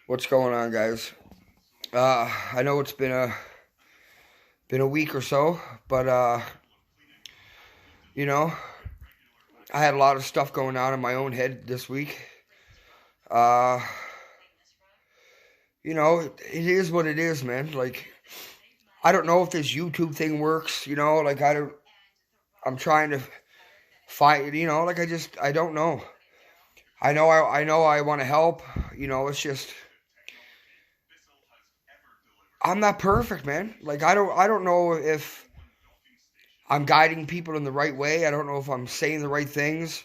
What's going on, guys? I know it's been a week or so, but you know, I had a lot of stuff going on in my own head this week. Uh, it is what it is, man. Like, I don't know if this YouTube thing works. Like I'm trying to find. I don't know. I know I want to help. It's just I'm not perfect, man. Like I don't know if I'm guiding people in the right way. I don't know if I'm saying the right things.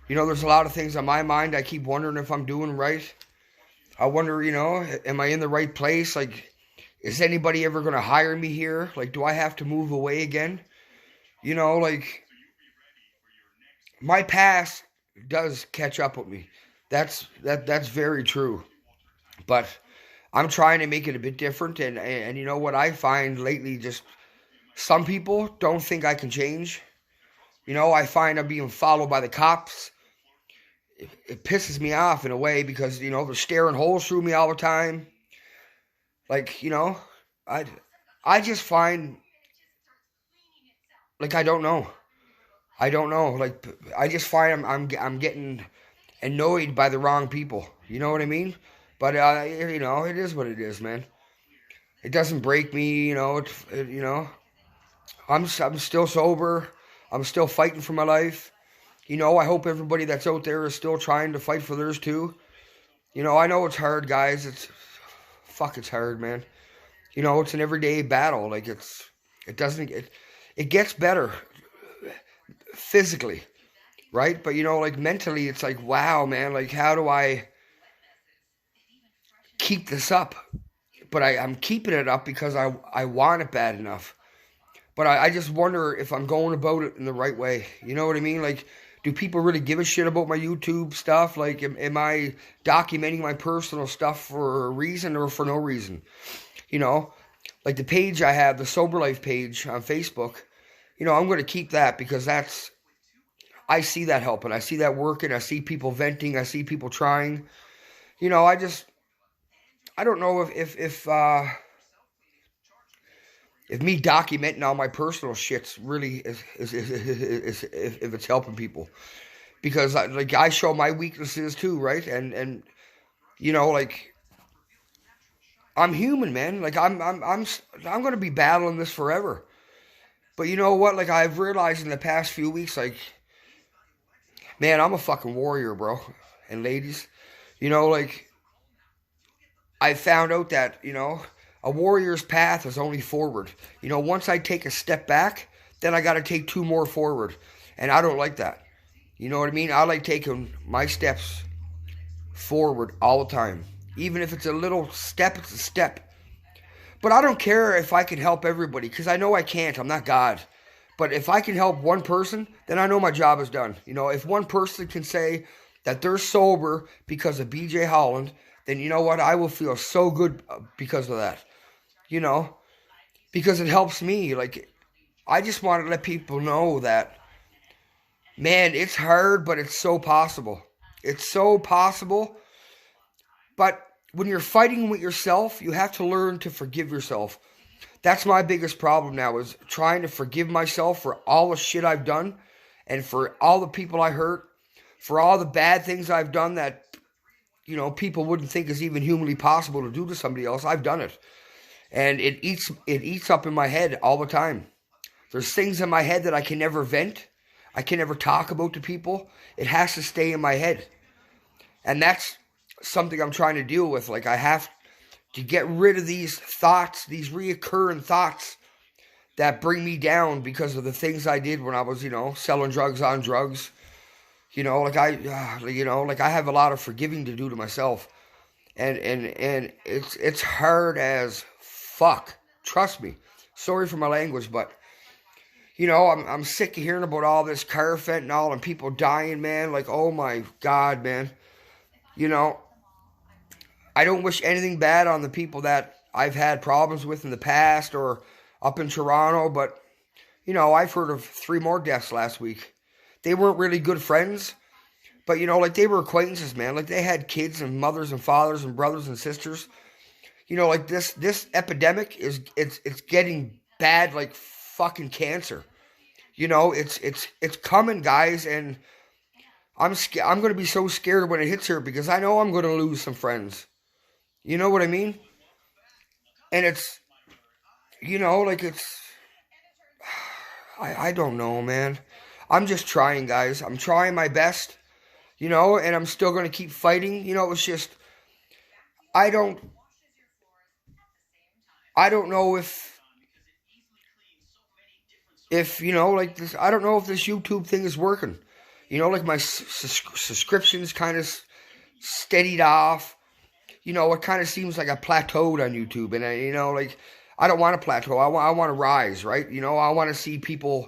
There's a lot of things on my mind. I keep wondering if I'm doing right. I wonder, am I in the right place? Like, is anybody ever going to hire me here? Like, do I have to move away again? Like, my past does catch up with me. That's very true. But I'm trying to make it a bit different. And you know what I find lately, just some people don't think I can change. I find I'm being followed by the cops. It pisses me off in a way because they're staring holes through me all the time. Like I I just find like I don't know. Like I just find I'm getting annoyed by the wrong people. You know what I mean? But it is what it is, man. It doesn't break me. I'm still sober. I'm still fighting for my life. I hope everybody that's out there is still trying to fight for theirs too. I know it's hard, guys. It's hard, man. It's an everyday battle. Like it doesn't, it gets better physically, right? But like mentally, it's like, wow, man, like how do I keep this up? But I'm keeping it up because I want it bad enough. But I just wonder if I'm going about it in the right way. You know what I mean? Like, do people really give a shit about my YouTube stuff? Like, am I documenting my personal stuff for a reason or for no reason? You know, like the page I have, the Sober Life page on Facebook, I'm going to keep that because I see that helping. I see that working. I see people venting. I see people trying. I don't know if me documenting all my personal shits really is if it's helping people, because I show my weaknesses too, right? And like I'm human, man. Like I'm gonna be battling this forever. But you know what? Like I've realized in the past few weeks, like, man, I'm a fucking warrior, bro. And ladies, like I found out that a warrior's path is only forward. Once I take a step back, then I got to take two more forward. And I don't like that. You know what I mean? I like taking my steps forward all the time. Even if it's a little step, it's a step. But I don't care if I can help everybody, because I know I can't. I'm not God. But if I can help one person, then I know my job is done. If one person can say that they're sober because of BJ Holland, then you know what? I will feel so good because of that. Because it helps me. Like, I just want to let people know that, man, it's hard, but it's so possible. It's so possible. But when you're fighting with yourself, you have to learn to forgive yourself. That's my biggest problem now, is trying to forgive myself for all the shit I've done and for all the people I hurt, for all the bad things I've done that people wouldn't think is even humanly possible to do to somebody else. I've done it. And it eats up in my head all the time. There's things in my head that I can never vent. I can never talk about to people. It has to stay in my head. And that's something I'm trying to deal with. Like, I have to get rid of these thoughts, these reoccurring thoughts that bring me down because of the things I did when I was, selling drugs on drugs. Like I have a lot of forgiving to do to myself. And it's hard as fuck. Trust me. Sorry for my language, but I'm sick of hearing about all this car fentanyl and people dying, man. Like, oh my God, man. I don't wish anything bad on the people that I've had problems with in the past or up in Toronto, but I've heard of 3 more deaths last week. They weren't really good friends, But, you know, like, they were acquaintances, man. Like, they had kids and mothers and fathers and brothers and sisters. You know, like, this epidemic it's getting bad like fucking cancer. You know, it's coming, guys, and I'm going to be so scared when it hits here because I know I'm going to lose some friends. You know what I mean? And it's, you know, like, it's, I don't know, man. I'm just trying, guys. I'm trying my best, you know, and I'm still going to keep fighting. You know, it's just, I don't, I don't know if, you know, like this, I don't know if this YouTube thing is working. You know, like, my subscriptions kind of steadied off. You know, it kind of seems like I plateaued on YouTube. And, you know, like, I don't want to plateau. I want to rise, right? You know, I want to see people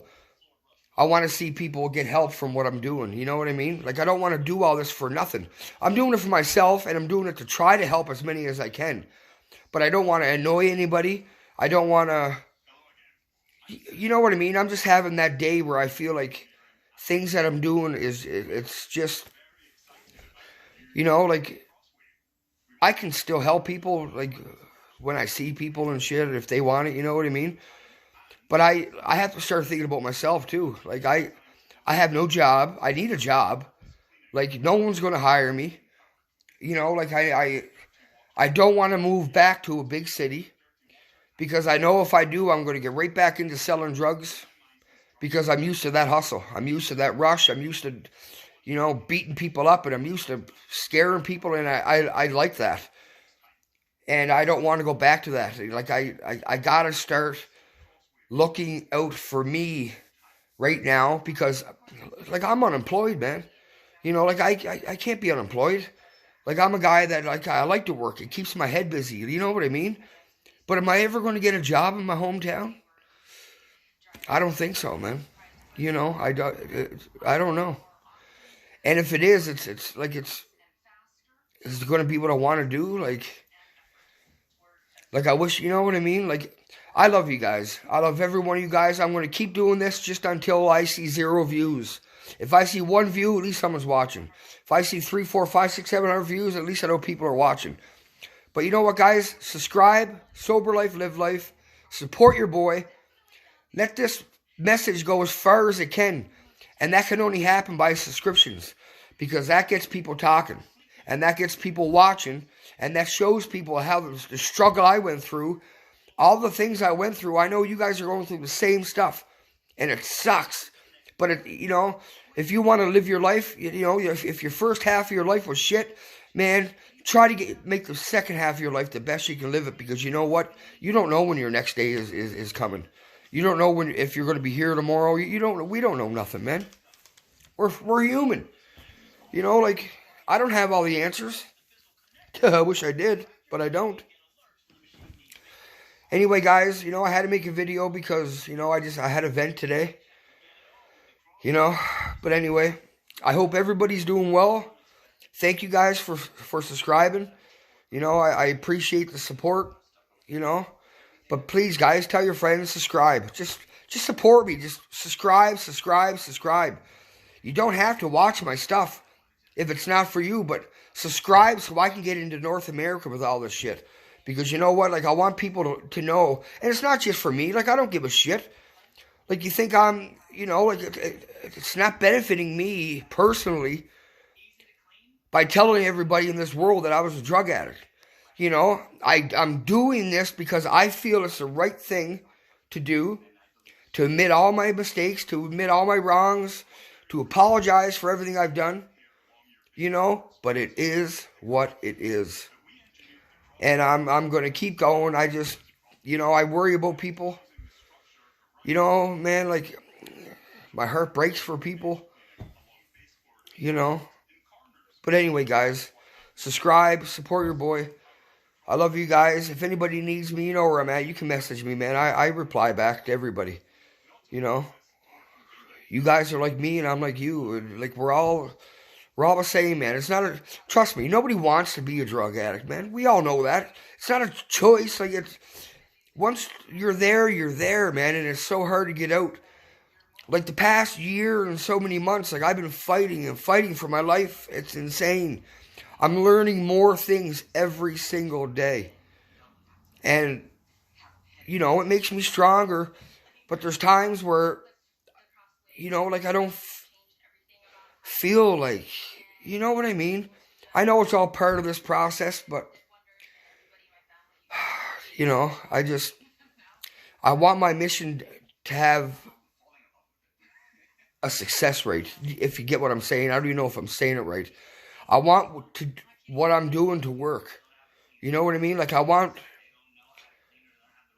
get help from what I'm doing. You know what I mean? Like, I don't want to do all this for nothing. I'm doing it for myself, and I'm doing it to try to help as many as I can. But I don't want to annoy anybody. I don't want to, you know what I mean? I'm just having that day where I feel like things that I'm doing it's just, you know, like, I can still help people, like, when I see people and shit, if they want it, you know what I mean? But I have to start thinking about myself, too. Like, I have no job. I need a job. Like, no one's going to hire me. You know, like, I don't want to move back to a big city. Because I know if I do, I'm going to get right back into selling drugs. Because I'm used to that hustle. I'm used to that rush. I'm used to, you know, beating people up. And I'm used to scaring people. And I like that. And I don't want to go back to that. Like, I got to start looking out for me right now. Because, like, I'm unemployed, man. You know, like, I can't be unemployed. Like, I'm a guy that, like, I like to work. It keeps my head busy. You know what I mean? But am I ever going to get a job in my hometown? I don't think so, man. You know, I don't know. And if it is, it's like, it's going to be what I want to do. Like, I wish, you know what I mean? Like, I love you guys. I love every one of you guys. I'm going to keep doing this just until I see 0 views. If I see 1 view, at least someone's watching. If I see 3, 4, 5, 6, 700 views, at least I know people are watching. But you know what, guys? Subscribe. Sober life, live life. Support your boy. Let this message go as far as it can. And that can only happen by subscriptions. Because that gets people talking. And that gets people watching. And that shows people how the struggle I went through. All the things I went through. I know you guys are going through the same stuff. And it sucks. But, you know, if you want to live your life, you know, if your first half of your life was shit, man, try to make the second half of your life the best you can live it. Because you know what? You don't know when your next day is coming. You don't know if you're going to be here tomorrow. We don't know nothing, man. We're human. You know, like, I don't have all the answers. I wish I did, but I don't. Anyway, guys, you know, I had to make a video because, you know, I had a vent today. You know, but anyway, I hope everybody's doing well. Thank you guys for subscribing. You know, I appreciate the support, you know. But please, guys, tell your friends, subscribe. Just support me. Just subscribe. You don't have to watch my stuff if it's not for you, but subscribe so I can get into North America with all this shit. Because you know what? Like, I want people to know. And it's not just for me. Like, I don't give a shit. Like, you think I'm, you know, like, it's not benefiting me personally by telling everybody in this world that I was a drug addict. You know, I'm doing this because I feel it's the right thing to do, to admit all my mistakes, to admit all my wrongs, to apologize for everything I've done, you know, but it is what it is. And I'm going to keep going. I just, you know, I worry about people. You know, man, like, my heart breaks for people, you know. But anyway, guys, subscribe, support your boy. I love you guys. If anybody needs me, you know where I'm at. You can message me, man. I reply back to everybody, you know. You guys are like me and I'm like you. Like, we're all the same, man. It's not trust me, nobody wants to be a drug addict, man. We all know that. It's not a choice. Like, it's, once you're there, man, and it's so hard to get out. Like the past year and so many months, like I've been fighting and fighting for my life. It's insane. I'm learning more things every single day. And, it makes me stronger. But there's times where, like I don't feel like, you know what I mean? I know it's all part of this process, but, I want my mission to have a success rate, if you get what I'm saying. I don't even know if I'm saying it right. I want what I'm doing to work. You know what I mean? Like I want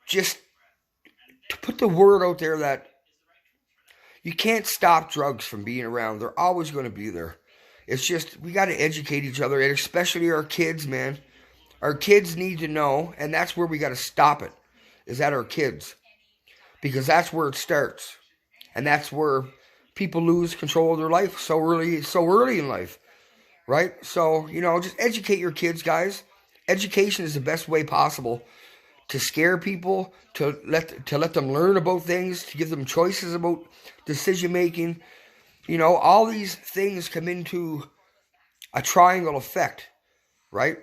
just to put the word out there that you can't stop drugs from being around. They're always going to be there. It's just we got to educate each other, and especially our kids, man. Our kids need to know, and that's where we got to stop it, is at our kids. Because that's where it starts. And that's where people lose control of their life so early in life. Right? So, just educate your kids, guys. Education is the best way possible to scare people, to let them learn about things, to give them choices about decision making. All these things come into a triangle effect, right?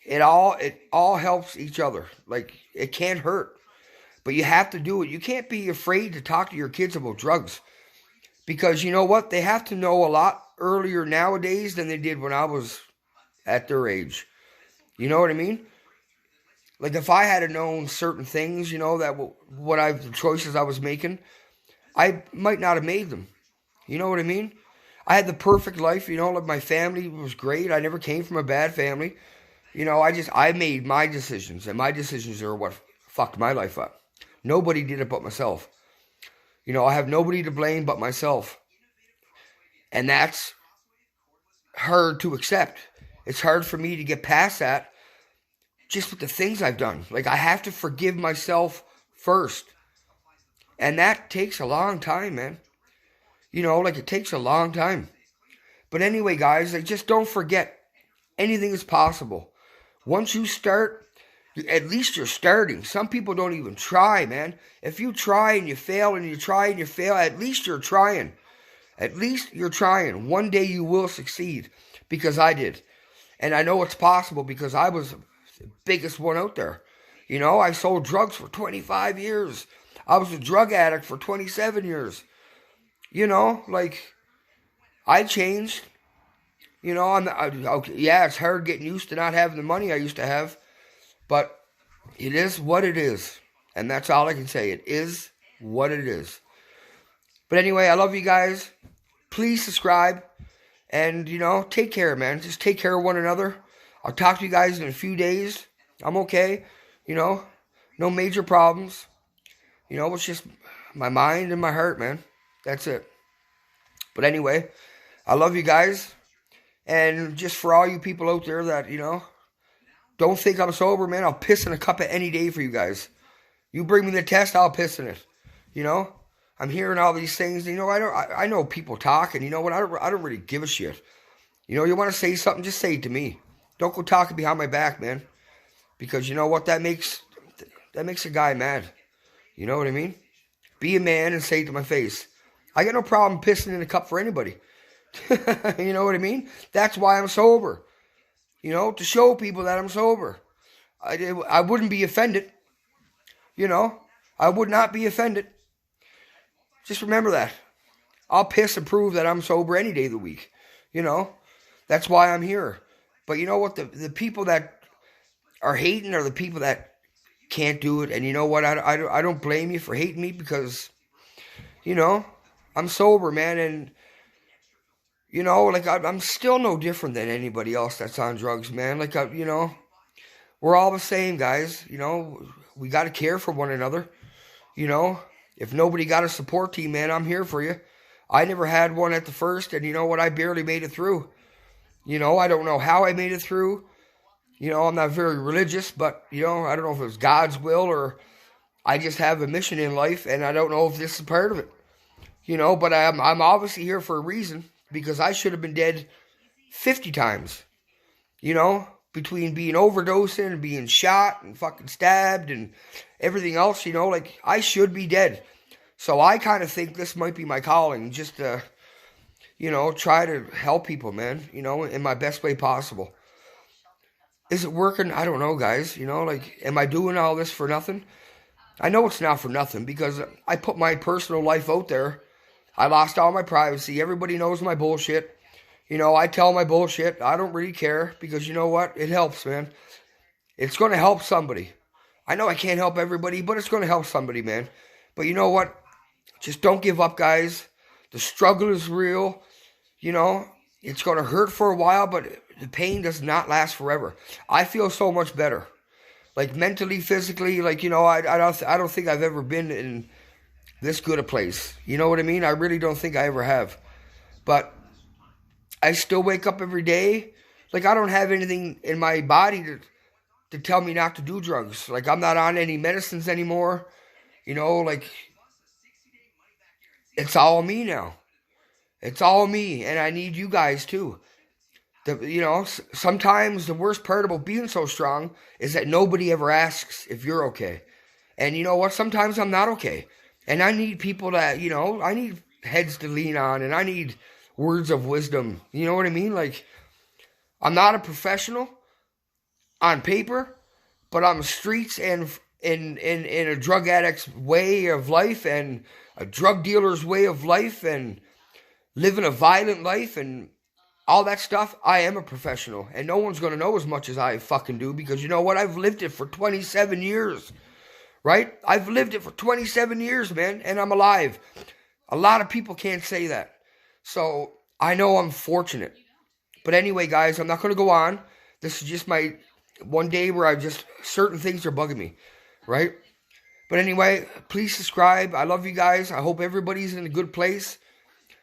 It all helps each other. Like it can't hurt, but you have to do it. You can't be afraid to talk to your kids about drugs, because you know what? They have to know a lot earlier nowadays than they did when I was at their age. You know what I mean? Like if I had known certain things, that the choices I was making, I might not have made them. You know what I mean? I had the perfect life, like my family was great. I never came from a bad family. I made my decisions, and my decisions are what fucked my life up. Nobody did it but myself. I have nobody to blame but myself. And that's hard to accept. It's hard for me to get past that just with the things I've done. Like I have to forgive myself first. And that takes a long time, man. It takes a long time. But anyway, guys, just don't forget, anything is possible. Once you start, at least you're starting. Some people don't even try, man. If you try and you fail and you try and you fail, at least you're trying. At least you're trying. One day you will succeed, because I did. And I know it's possible because I was the biggest one out there. I sold drugs for 25 years. I was a drug addict for 27 years. I changed. It's hard getting used to not having the money I used to have. But it is what it is. And that's all I can say. It is what it is. But anyway, I love you guys. Please subscribe. And, take care, man. Just take care of one another. I'll talk to you guys in a few days. I'm okay. No major problems. It's just my mind and my heart, man. That's it. But anyway, I love you guys. And just for all you people out there that, don't think I'm sober, man. I'll piss in a cup of any day for you guys. You bring me the test, I'll piss in it. I'm hearing all these things. I know people talk, and you know what? I don't really give a shit. You want to say something, just say it to me. Don't go talking behind my back, man. Because you know what? That makes a guy mad. You know what I mean? Be a man and say it to my face. I got no problem pissing in a cup for anybody. You know what I mean? That's why I'm sober. To show people that I'm sober. I wouldn't be offended. I would not be offended. Just remember that. I'll piss and prove that I'm sober any day of the week. That's why I'm here. But you know what? The people that are hating are the people that can't do it. And you know what? I don't blame you for hating me, because, I'm sober, man. And, I'm still no different than anybody else that's on drugs, man. We're all the same, guys. We got to care for one another. If nobody got a support team, man, I'm here for you. I never had one at the first, and you know what? I barely made it through. I don't know how I made it through. I'm not very religious, but, I don't know if it was God's will or I just have a mission in life, and I don't know if this is part of it. But I'm obviously here for a reason, because I should have been dead 50 times. Between being overdosing and being shot and fucking stabbed and everything else, I should be dead. So I kind of think this might be my calling, just to, try to help people, man, in my best way possible. Is it working? I don't know, guys. Am I doing all this for nothing? I know it's not for nothing because I put my personal life out there. I lost all my privacy. Everybody knows my bullshit. I tell my bullshit. I don't really care because you know what? It helps, man. It's going to help somebody. I know I can't help everybody, but it's going to help somebody, man. But you know what? Just don't give up, guys. The struggle is real. It's going to hurt for a while, but the pain does not last forever. I feel so much better. Like mentally, physically, I don't think I've ever been in this good a place. You know what I mean? I really don't think I ever have. But I still wake up every day. I don't have anything in my body to tell me not to do drugs. I'm not on any medicines anymore. It's all me now. It's all me, and I need you guys too. Sometimes the worst part about being so strong is that nobody ever asks if you're okay. And you know what? Sometimes I'm not okay. And I need people that, I need heads to lean on, and I need words of wisdom. You know what I mean? I'm not a professional on paper, but on the streets and in a drug addict's way of life and a drug dealer's way of life and living a violent life and all that stuff, I am a professional. And no one's going to know as much as I fucking do because you know what? I've lived it for 27 years, right? I've lived it for 27 years, man, and I'm alive. A lot of people can't say that. So I know I'm fortunate. But anyway, guys, I'm not going to go on. This is just my one day where certain things are bugging me, right? But anyway, please subscribe. I love you guys. I hope everybody's in a good place.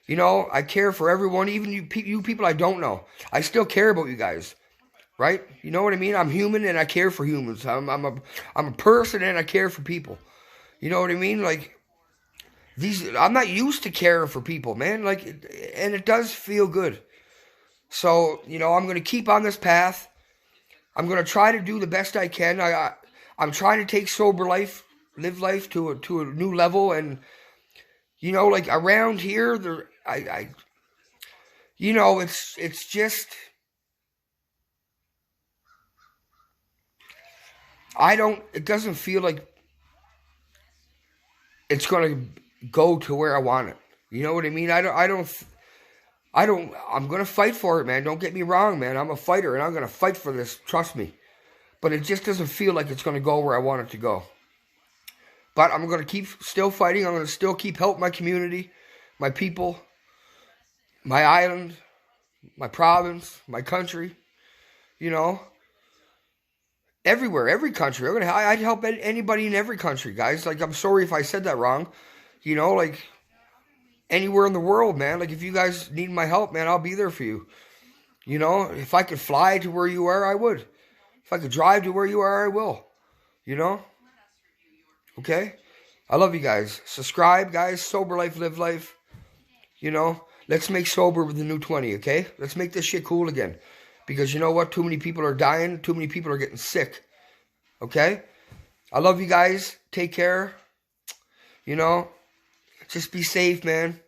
I care for everyone, even you people I don't know. I still care about you guys, right? You know what I mean? I'm human and I care for humans. I'm a person and I care for people. You know what I mean? I'm not used to caring for people, man. And it does feel good. So, I'm going to keep on this path. I'm going to try to do the best I can. I'm trying to take sober life, live life to a new level. And, around here, it's just, it doesn't feel like it's going to go to where I want it. You know what I mean? I'm going to fight for it, man. Don't get me wrong, man. I'm a fighter and I'm going to fight for this. Trust me. But it just doesn't feel like it's going to go where I want it to go. But I'm going to keep still fighting. I'm going to still keep helping my community, my people, my island, my province, my country, everywhere, every country. I'd help anybody in every country, guys. I'm sorry if I said that wrong. Anywhere in the world, man. If you guys need my help, man, I'll be there for you. If I could fly to where you are, I would. If I could drive to where you are, I will. Okay? I love you guys. Subscribe, guys. Sober life, live life. Let's make sober the new 20, okay? Let's make this shit cool again. Because you know what? Too many people are dying. Too many people are getting sick. Okay? I love you guys. Take care. Just be safe, man.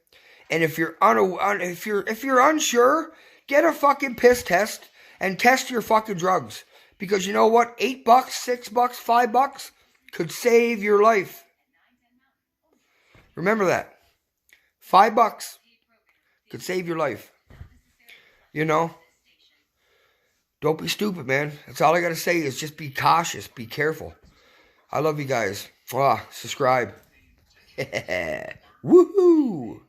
And if you're if you're unsure, get a fucking piss test and test your fucking drugs. Because you know what? $8, $6, $5 could save your life. Remember that. $5 could save your life. Don't be stupid, man. That's all I gotta say is just be cautious, be careful. I love you guys. Subscribe. Woohoo!